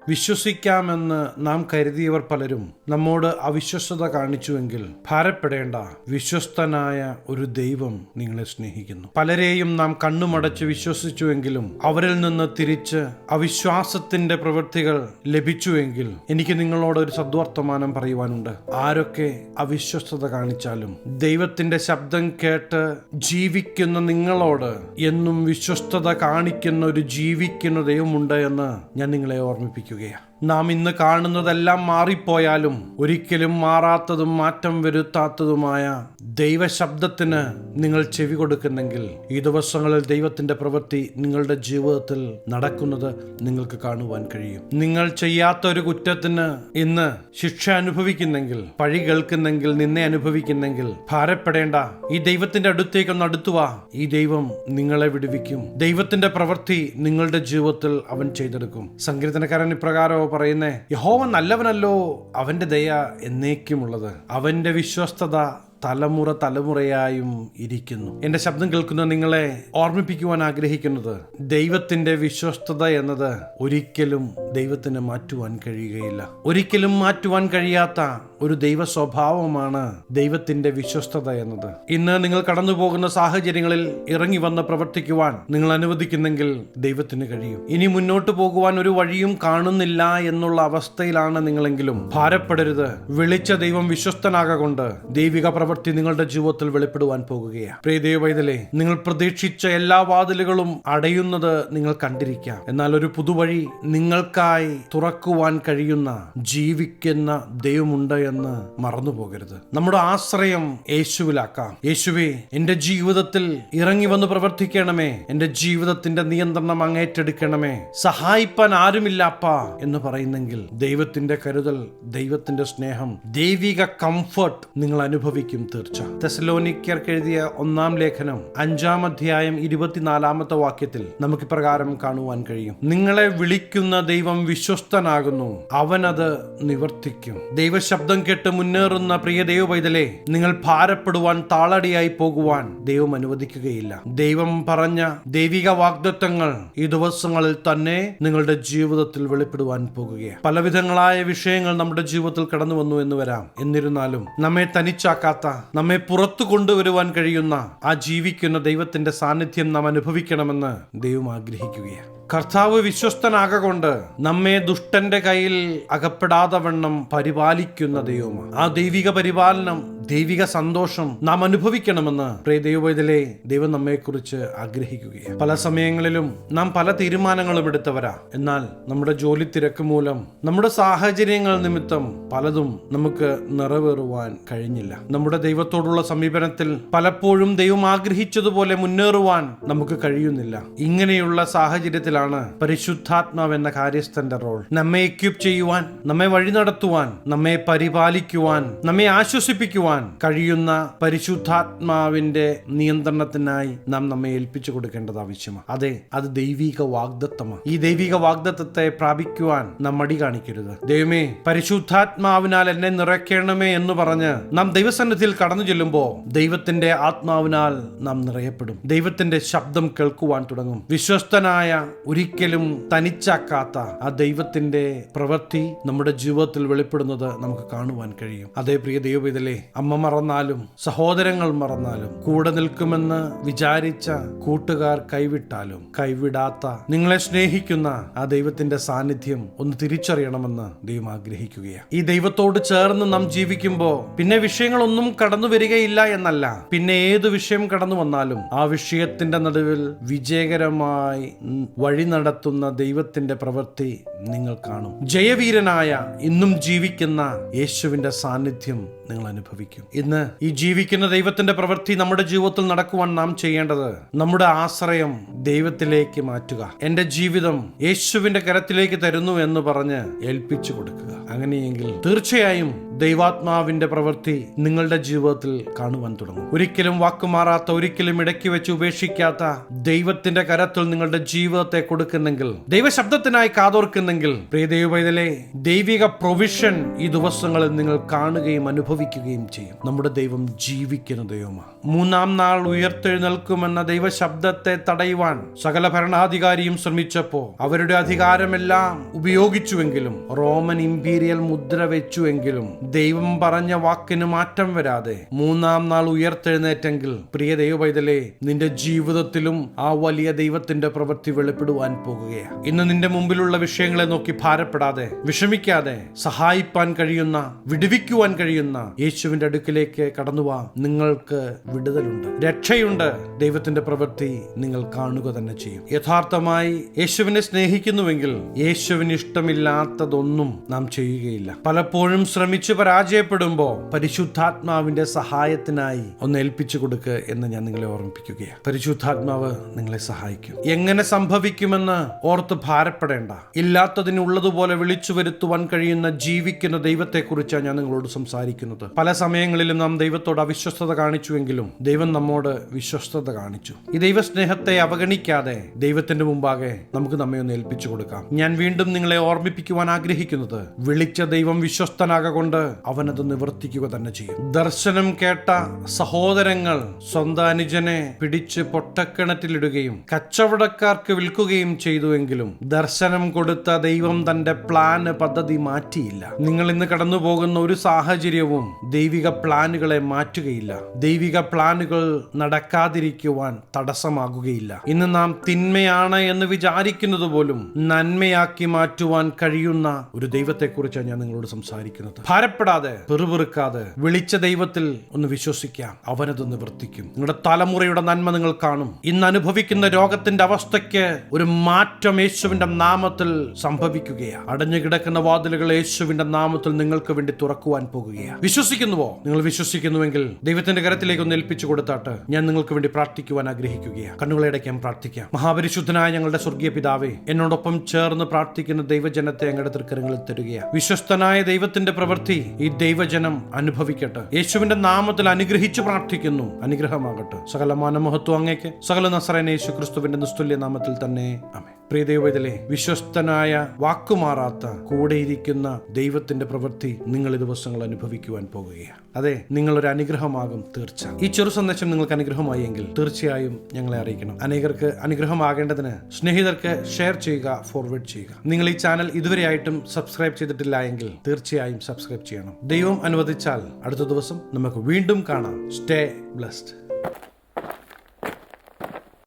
വിശ്വസിക്കാമെന്ന് നാം കരുതിയവർ പലരും നമ്മോട് അവിശ്വസ്തത കാണിച്ചുവെങ്കിൽ ഭാരപ്പെടേണ്ട. വിശ്വസ്തനായ ഒരു ദൈവം നിങ്ങളെ സ്നേഹിക്കുന്നു. പലരെയും നാം കണ്ണുമടച്ച് വിശ്വസിച്ചുവെങ്കിലും അവരിൽ നിന്ന് തിരിച്ച് അവിശ്വാസത്തിന്റെ പ്രവൃത്തികൾ ലഭിച്ചുവെങ്കിൽ എനിക്ക് നിങ്ങളോട് ഒരു സദ്വർത്തമാനം പറയുവാനുണ്ട്. ആരൊക്കെ അവിശ്വസ്തത കാണിച്ചാലും ദൈവത്തിന്റെ ശബ്ദം കേട്ട് ജീവിക്കുന്ന നിങ്ങളോട് എന്നും വിശ്വസ്തത കാണിക്കുന്ന ഒരു ജീവിക്കുന്ന ദൈവമുണ്ട് എന്ന് ഞാൻ നിങ്ങളെ ഓർമ്മിപ്പിക്കുകയാണ്. നാം ഇന്ന് കാണുന്നതെല്ലാം മാറിപ്പോയാലും ഒരിക്കലും മാറാത്തതും മാറ്റം വരുത്താത്തതുമായ ദൈവശബ്ദത്തിന് നിങ്ങൾ ചെവി കൊടുക്കുന്നെങ്കിൽ ഈ ദിവസങ്ങളിൽ ദൈവത്തിന്റെ പ്രവൃത്തി നിങ്ങളുടെ ജീവിതത്തിൽ നടക്കുന്നത് നിങ്ങൾക്ക് കാണുവാൻ കഴിയും. നിങ്ങൾ ചെയ്യാത്ത ഒരു കുറ്റത്തിന് ഇന്ന് ശിക്ഷ അനുഭവിക്കുന്നെങ്കിൽ, പഴി കേൾക്കുന്നെങ്കിൽ, നിന്നെ അനുഭവിക്കുന്നെങ്കിൽ ഭാരപ്പെടേണ്ട. ഈ ദൈവത്തിന്റെ അടുത്തേക്കൊന്ന് അടുത്തുവാ. ഈ ദൈവം നിങ്ങളെ വിടുവിക്കും. ദൈവത്തിന്റെ പ്രവൃത്തി നിങ്ങളുടെ ജീവിതത്തിൽ അവൻ ചെയ്തെടുക്കും. സങ്കീർത്തനക്കാരൻ ഇപ്രകാരം പറയുന്നേ, യഹോവ നല്ലവനല്ലോ, അവന്റെ ദയ എന്നേക്കുമുള്ളത്, അവന്റെ വിശ്വസ്തത തലമുറ തലമുറയായും ഇരിക്കുന്നു. എന്റെ ശബ്ദം കേൾക്കുന്ന നിങ്ങളെ ഓർമ്മിപ്പിക്കുവാൻ ആഗ്രഹിക്കുന്നത്, ദൈവത്തിന്റെ വിശ്വസ്തത എന്നത് ഒരിക്കലും ദൈവത്തിന് മാറ്റുവാൻ കഴിയുകയില്ല. ഒരിക്കലും മാറ്റുവാൻ കഴിയാത്ത ഒരു ദൈവ സ്വഭാവമാണ് ദൈവത്തിന്റെ വിശ്വസ്തത എന്നത്. ഇന്ന് നിങ്ങൾ കടന്നു പോകുന്ന സാഹചര്യങ്ങളിൽ ഇറങ്ങി വന്ന് പ്രവർത്തിക്കുവാൻ നിങ്ങൾ അനുവദിക്കുന്നെങ്കിൽ ദൈവത്തിന് കഴിയും. ഇനി മുന്നോട്ട് പോകുവാൻ ഒരു വഴിയും കാണുന്നില്ല എന്നുള്ള അവസ്ഥയിലാണ് നിങ്ങളെങ്കിലും ഭാരപ്പെടരുത്. വിളിച്ച ദൈവം വിശ്വസ്തനാകൊണ്ട് ദൈവിക പ്രവൃത്തി നിങ്ങളുടെ ജീവിതത്തിൽ വെളിപ്പെടുവാൻ പോകുകയാണ്. പ്രിയ ദൈവവൈതലേ, നിങ്ങൾ പ്രതീക്ഷിച്ച എല്ലാ വാതിലുകളും അടയുന്നത് നിങ്ങൾ കണ്ടിരിക്കാം. എന്നാൽ ഒരു പുതുവഴി നിങ്ങൾക്കായി തുറക്കുവാൻ കഴിയുന്ന ജീവിക്കുന്ന ദൈവമുണ്ട് എന്ന് മറന്നുപോകരുത്. നമ്മുടെ ആശ്രയം യേശുവിലാക്കാം. യേശുവേ, എന്റെ ജീവിതത്തിൽ ഇറങ്ങി വന്ന് പ്രവർത്തിക്കണമേ, എന്റെ ജീവിതത്തിന്റെ നിയന്ത്രണം അങ്ങേറ്റെടുക്കണമേ, സഹായിപ്പാൻ ആരുമില്ലപ്പാ എന്ന് പറയുന്നെങ്കിൽ ദൈവത്തിന്റെ കരുതൽ, ദൈവത്തിന്റെ സ്നേഹം, ദൈവിക കംഫർട്ട് നിങ്ങൾ അനുഭവിക്കും. തീർച്ച. തെസ്സലോനിക്കർക്ക് എഴുതിയ 1-ാം ലേഖനം 5-ാം അധ്യായം 24-ാമത്തെ വാക്യത്തിൽ നമുക്ക് പ്രകാരം കാണുവാൻ കഴിയും, നിങ്ങളെ വിളിക്കുന്ന ദൈവം വിശ്വസ്തനാകുന്നു, അവനത് നിവർത്തിക്കും. ദൈവശബ്ദം കേട്ട് മുന്നേറുന്ന പ്രിയ ദൈവപൈതലേ, നിങ്ങൾ ഭാരപ്പെടുവാൻ, താളടിയായി പോകുവാൻ ദൈവം അനുവദിക്കുകയില്ല. ദൈവം പറഞ്ഞ ദൈവിക വാഗ്ദത്തങ്ങൾ ഈ ദിവസങ്ങളിൽ തന്നെ നിങ്ങളുടെ ജീവിതത്തിൽ വെളിപ്പെടുവാൻ പോകുകയാണ്. പലവിധങ്ങളായ വിഷയങ്ങൾ നമ്മുടെ ജീവിതത്തിൽ കടന്നു വന്നു എന്ന് വരാം. എന്നിരുന്നാലും നമ്മെ തനിച്ചാക്കാത്ത, നമ്മെ പുറത്തു കൊണ്ടുവരുവാൻ കഴിയുന്ന ആ ജീവിക്കുന്ന ദൈവത്തിന്റെ സാന്നിധ്യം നാം അനുഭവിക്കണമെന്ന് ദൈവം ആഗ്രഹിക്കുകയാണ്. കർത്താവ് വിശ്വസ്തനാകൊണ്ട് നമ്മെ ദുഷ്ടന്റെ കയ്യിൽ അകപ്പെടാതെ വണ്ണം പരിപാലിക്കുന്ന ദൈവമാണ്. ആ ദൈവിക പരിപാലനം, ദൈവിക സന്തോഷം നാം അനുഭവിക്കണമെന്ന് പ്രിയ ദൈവവൈതലേ, ദൈവം നമ്മെക്കുറിച്ച് ആഗ്രഹിക്കുകയാണ്. പല സമയങ്ങളിലും നാം പല തീരുമാനങ്ങളും എടുത്തവരാ. എന്നാൽ നമ്മുടെ ജോലി തിരക്ക് മൂലം, നമ്മുടെ സാഹചര്യങ്ങൾ നിമിത്തം പലതും നമുക്ക് നിറവേറുവാൻ കഴിഞ്ഞില്ല. നമ്മുടെ ദൈവത്തോടുള്ള സമീപനത്തിൽ പലപ്പോഴും ദൈവം ആഗ്രഹിച്ചതുപോലെ മുന്നേറുവാൻ നമുക്ക് കഴിയുന്നില്ല. ഇങ്ങനെയുള്ള സാഹചര്യത്തിലാണ് പരിശുദ്ധാത്മാവ് എന്ന കാര്യസ്ഥന്റെ റോൾ. നമ്മെ എക്വിപ്പ് ചെയ്യുവാൻ, നമ്മെ വഴി നടത്തുവാൻ, നമ്മെ പരിപാലിക്കുവാൻ, നമ്മെ ആശ്വസിപ്പിക്കുവാൻ കഴിയുന്ന പരിശുദ്ധാത്മാവിന്റെ നിയന്ത്രണത്തിനായി നാം നമ്മെ ഏൽപ്പിച്ചു കൊടുക്കേണ്ടത് ആവശ്യമാണ്. അതെ, അത് ദൈവിക വാഗ്ദത്തമാണ്. ഈ ദൈവിക വാഗ്ദത്തത്തെ പ്രാപിക്കുവാൻ നാം മടി കാണിക്കരുത്. ദൈവമേ, പരിശുദ്ധാത്മാവിനാൽ എന്നെ നിറയ്ക്കണമേ എന്ന് പറഞ്ഞ് നാം ദൈവസന്നിധിയിൽ കടന്നു ചെല്ലുമ്പോൾ ദൈവത്തിന്റെ ആത്മാവിനാൽ നാം നിറയപ്പെടും. ദൈവത്തിന്റെ ശബ്ദം കേൾക്കുവാൻ തുടങ്ങും. വിശ്വസ്തനായ, ഒരിക്കലും തനിച്ചാക്കാത്ത ആ ദൈവത്തിന്റെ പ്രവൃത്തി നമ്മുടെ ജീവിതത്തിൽ വെളിപ്പെടുന്നത് നമുക്ക് കാണുവാൻ കഴിയും. അതേ പ്രിയ ദൈവപൈതലേ, അമ്മ മറന്നാലും, സഹോദരങ്ങൾ മറന്നാലും, കൂടെ നിൽക്കുമെന്ന് വിചാരിച്ച കൂട്ടുകാർ കൈവിട്ടാലും, കൈവിടാത്ത നിങ്ങളെ സ്നേഹിക്കുന്ന ആ ദൈവത്തിന്റെ സാന്നിധ്യം ഒന്ന് തിരിച്ചറിയണമെന്ന് ദൈവം ആഗ്രഹിക്കുകയാണ്. ഈ ദൈവത്തോട് ചേർന്ന് നാം ജീവിക്കുമ്പോൾ പിന്നെ വിഷയങ്ങളൊന്നും കടന്നു വരികയില്ല എന്നല്ല, പിന്നെ ഏത് വിഷയം കടന്നു വന്നാലും ആ വിഷയത്തിന്റെ നടുവിൽ വിജയകരമായി വഴി നടത്തുന്ന ദൈവത്തിന്റെ പ്രവൃത്തി നിങ്ങൾ കാണും. ജയവീരനായ, ഇന്നും ജീവിക്കുന്ന യേശുവിന്റെ സാന്നിധ്യം നിങ്ങൾ അനുഭവിക്കും. ഇന്ന് ഈ ജീവിക്കുന്ന ദൈവത്തിന്റെ പ്രവൃത്തി നമ്മുടെ ജീവിതത്തിൽ നടക്കുവാൻ നാം ചെയ്യേണ്ടത് നമ്മുടെ ആശ്രയം ദൈവത്തിലേക്ക് മാറ്റുക. എന്റെ ജീവിതം യേശുവിന്റെ കരത്തിലേക്ക് തരുന്നു എന്ന് പറഞ്ഞ് ഏൽപ്പിച്ചു കൊടുക്കുക. അങ്ങനെയെങ്കിൽ തീർച്ചയായും ദൈവാത്മാവിന്റെ പ്രവൃത്തി നിങ്ങളുടെ ജീവിതത്തിൽ കാണുവാൻ തുടങ്ങും. ഒരിക്കലും വാക്കുമാറാത്ത, ഒരിക്കലും ഇടയ്ക്ക് വെച്ച് ഉപേക്ഷിക്കാത്ത ദൈവത്തിന്റെ കരത്തിൽ നിങ്ങളുടെ ജീവിതത്തെ കൊടുക്കുന്നെങ്കിൽ, ദൈവശബ്ദത്തിനായി കാതോർക്കുന്നെങ്കിൽ, പ്രിയ ദൈവപൈതലേ, ദൈവിക പ്രൊവിഷൻ ഈ ദിവസങ്ങളിൽ നിങ്ങൾ കാണുകയും അനുഭവിക്കുകയും ചെയ്യും. നമ്മുടെ ദൈവം ജീവിക്കുന്ന ദൈവമാണ്. 3-ാം നാൾ ഉയർത്തെഴുന്നേൽക്കുമെന്ന ദൈവശബ്ദത്തെ തടയുവാൻ സകല ഭരണാധികാരിയും ശ്രമിച്ചപ്പോ അവരുടെ അധികാരമെല്ലാം ഉപയോഗിച്ചുവെങ്കിലും, റോമൻ ഇമ്പീരിയൽ മുദ്ര വെച്ചുവെങ്കിലും, ദൈവം പറഞ്ഞ വാക്കിന് മാറ്റം വരാതെ 3-ാം നാൾ ഉയർത്തെഴുന്നേറ്റെങ്കിൽ, പ്രിയ ദൈവപൈതലേ, നിന്റെ ജീവിതത്തിലും ആ വലിയ ദൈവത്തിന്റെ പ്രവൃത്തി വെളിപ്പെടുവാൻ പോകുകയാണ്. ഇന്ന് നിന്റെ മുമ്പിലുള്ള വിഷയങ്ങളെ നോക്കി ഭാരപ്പെടാതെ, വിഷമിക്കാതെ, സഹായിപ്പാൻ കഴിയുന്ന, വിടുവിക്കുവാൻ കഴിയുന്ന യേശുവിന്റെ അടുക്കിലേക്ക് കടന്നുവാ. നിങ്ങൾക്ക് വിടുതലുണ്ട്, രക്ഷയുണ്ട്. ദൈവത്തിന്റെ പ്രവൃത്തി നിങ്ങൾ കാണുക തന്നെ ചെയ്യും. യഥാർത്ഥമായി യേശുവിനെ സ്നേഹിക്കുന്നുവെങ്കിൽ യേശുവിന് ഇഷ്ടമില്ലാത്തതൊന്നും നാം ചെയ്യുകയില്ല. പലപ്പോഴും ശ്രമിച്ചു പരാജയപ്പെടുമ്പോ പരിശുദ്ധാത്മാവിന്റെ സഹായത്തിനായി ഒന്ന് ഏൽപ്പിച്ചു കൊടുക്കുക എന്ന് ഞാൻ നിങ്ങളെ ഓർമ്മിപ്പിക്കുകയാണ്. പരിശുദ്ധാത്മാവ് നിങ്ങളെ സഹായിക്കും. എങ്ങനെ സംഭവിക്കുമെന്ന് ഓർത്ത് ഭാരപ്പെടേണ്ട. ഇല്ലാത്തതിന് ഉള്ളതുപോലെ വിളിച്ചു വരുത്തുവാൻ കഴിയുന്ന ജീവിക്കുന്ന ദൈവത്തെക്കുറിച്ചാണ് ഞാൻ നിങ്ങളോട് സംസാരിക്കുന്നത്. പല സമയങ്ങളിലും നാം ദൈവത്തോട് അവിശ്വസ്തത കാണിച്ചുവെങ്കിലും ദൈവം നമ്മോട് വിശ്വസ്തത കാണിച്ചു. ഈ ദൈവസ്നേഹത്തെ അവഗണിക്കാതെ ദൈവത്തിന്റെ മുമ്പാകെ നമുക്ക് നമ്മെ ഒന്ന് ഏൽപ്പിച്ചു കൊടുക്കാം. ഞാൻ വീണ്ടും നിങ്ങളെ ഓർമ്മിപ്പിക്കുവാൻ ആഗ്രഹിക്കുന്നത്, വിളിച്ച ദൈവം വിശ്വസ്തനാകൊണ്ട് അവനത് നിവർത്തിക്കുക തന്നെ ചെയ്യും. ദർശനം കേട്ട സഹോദരങ്ങൾ സ്വന്തം അനുജനെ പിടിച്ച് പൊട്ടക്കിണറ്റിലിടുകയും കച്ചവടക്കാർക്ക് വിൽക്കുകയും ചെയ്തുവെങ്കിലും ദർശനം കൊടുത്ത ദൈവം തന്റെ പ്ലാന്, പദ്ധതി മാറ്റിയില്ല. നിങ്ങൾ ഇന്ന് കടന്നു പോകുന്ന ഒരു സാഹചര്യവും ദൈവിക പ്ലാനുകളെ മാറ്റുകയില്ല. ദൈവിക പ്ലാനുകൾ നടക്കാതിരിക്കുവാൻ തടസ്സമാകുകയില്ല. ഇന്ന് നാം തിന്മയാണ് എന്ന് വിചാരിക്കുന്നത് പോലും നന്മയാക്കി മാറ്റുവാൻ കഴിയുന്ന ഒരു ദൈവത്തെക്കുറിച്ചാണ് ഞാൻ നിങ്ങളോട് സംസാരിക്കുന്നത്. ഭാരപ്പെടാതെ, പെറുപെറുക്കാതെ, വിളിച്ച ദൈവത്തിൽ ഒന്ന് വിശ്വസിക്കാം. അവനത് നിവർത്തിക്കും. നിങ്ങളുടെ തലമുറയുടെ നന്മ നിങ്ങൾ കാണും. ഇന്ന് അനുഭവിക്കുന്ന രോഗത്തിന്റെ അവസ്ഥയ്ക്ക് ഒരു മാറ്റം യേശുവിന്റെ നാമത്തിൽ സംഭവിക്കുകയാണ്. അടഞ്ഞു കിടക്കുന്ന വാതിലുകൾ യേശുവിന്റെ നാമത്തിൽ നിങ്ങൾക്ക് വേണ്ടി തുറക്കുവാൻ പോകുകയാണ്. വിശ്വസിക്കുന്നുവോ? നിങ്ങൾ വിശ്വസിക്കുന്നുവെങ്കിൽ ദൈവത്തിന്റെ കരത്തിലേക്ക് ഒന്ന് ഏൽപ്പിച്ചു കൊടുത്താട്ട് ഞാൻ നിങ്ങൾക്ക് വേണ്ടി പ്രാർത്ഥിക്കുവാൻ ആഗ്രഹിക്കുകയാണ്. കണ്ണുകളടയ്ക്കാൻ പ്രാർത്ഥിക്കാം. മഹാപരിശുദ്ധനായ ഞങ്ങളുടെ സ്വർഗീയ പിതാവേ, എന്നോടൊപ്പം ചേർന്ന് പ്രാർത്ഥിക്കുന്ന ദൈവജനത്തെ ഞങ്ങളുടെ തൃക്കരങ്ങളിൽ തരികയാണ്. വിശ്വസ്തനായ ദൈവത്തിന്റെ പ്രവൃത്തി ഈ ദൈവജനം അനുഭവിക്കട്ടെ. യേശുവിന്റെ നാമത്തിൽ അനുഗ്രഹിച്ചു പ്രാർത്ഥിക്കുന്നു. അനുഗ്രഹമാകട്ടെ. സകല മാനമഹത്വം അങ്ങേക്ക്. സകല നസറേന യേശു ക്രിസ്തുവിന്റെ നിസ്തുല്യ നാമത്തിൽ തന്നെ ആമേൻ. പ്രിയ ദൈവത്തിലെ വിശ്വസ്തനായ, വാക്കുമാറാത്ത, കൂടെയിരിക്കുന്ന ദൈവത്തിന്റെ പ്രവൃത്തി നിങ്ങൾ ഈ ദിവസങ്ങൾ അനുഭവിക്കുവാൻ പോകുകയാണ്. അതെ, നിങ്ങളൊരു അനുഗ്രഹമാകും തീർച്ച. ഈ ചെറു സന്ദേശം നിങ്ങൾക്ക് അനുഗ്രഹമായി എങ്കിൽ തീർച്ചയായും ഞങ്ങളെ അറിയിക്കണം. അനേകർക്ക് അനുഗ്രഹമാകേണ്ടതിന് സ്നേഹിതർക്ക് ഷെയർ ചെയ്യുക, ഫോർവേഡ് ചെയ്യുക. നിങ്ങൾ ഈ ചാനൽ ഇതുവരെയായിട്ടും സബ്സ്ക്രൈബ് ചെയ്തിട്ടില്ല എങ്കിൽ തീർച്ചയായും സബ്സ്ക്രൈബ് ചെയ്യണം. ദൈവം അനുവദിച്ചാൽ അടുത്ത ദിവസം നമുക്ക് വീണ്ടും കാണാം. Stay blessed.